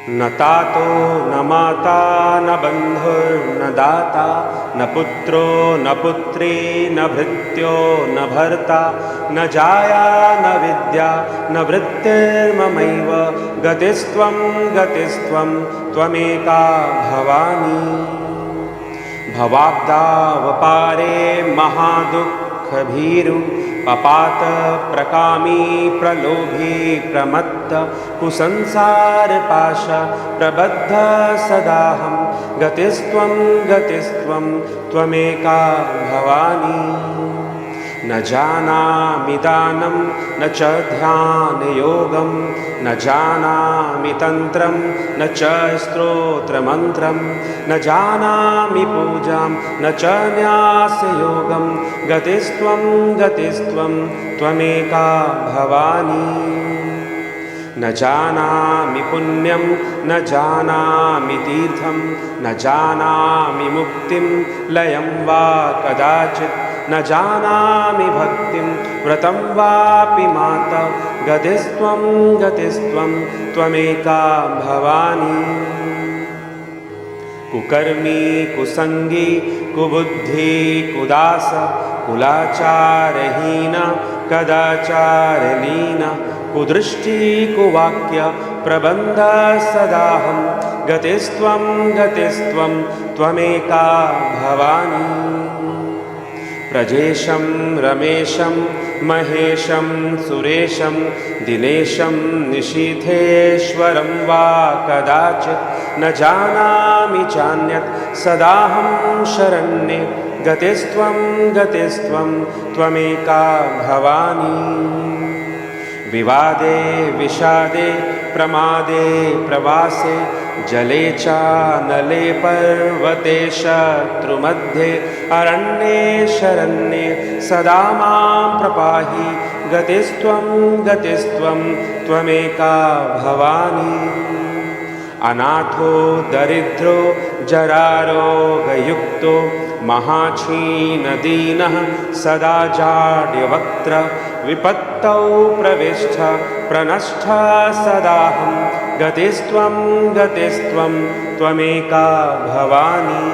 न तातो न माता न बन्धुर्न दाता न पुत्रो न पुत्री न भृत्यो न भर्ता न जाया न विद्या न वृत्तिर्ममैव गतिस्त्वं त्वमेका भवानी। भवाब्दावपारे महादुःखभीरु पपात प्रकामी प्रलोभी प्रमत्त कुसंसारपाश प्रबद्ध सदाहं गतिस्त्वं त्वमेका भवानी। न जानामि दानं न च ध्यानयोगं न जानामि तन्त्रं न च स्तोत्रमन्त्रं न जानामि पूजां न च न्यासयोगं गतिस्त्वं त्वमेका भवानी। न जानामि पुण्यं न जानामि तीर्थं न जानामि मुक्तिं लयं वा कदाचित् न जानामि भक्तिं व्रतं वापि माता गतिस्त्वं त्वमेका भवानी। कुकर्मी कुसंगी कुबुद्धि कुदास कुलाचारहीन कदाचारलीन कुदृष्टि कुवाक्य प्रबन्ध सदाहं गतिस्त्वं त्वमेका भवानी। प्रजेशं रमेशं महेशं सुरेशं दिनेशं निशीथेश्वरं वा कदाचित् न जानामि चान्यत् सदाहं शरण्ये गतिस्त्वं त्वमेका भवानी। विवादे विषादे प्रमादे प्रवासे जले चानले पर्वते शत्रुमध्ये अरण्ये शरण्ये सदा मां प्रपाहि गतिस्त्वं त्वमेका भवानी। अनाथो दरिद्रो जरारोगयुक्तो महाक्षीणदीनः सदा जाड्यवक्त्र विपत्तौ प्रविष्ट प्रनष्ट सदाहं गतिस्त्वं त्वमेका भवानी।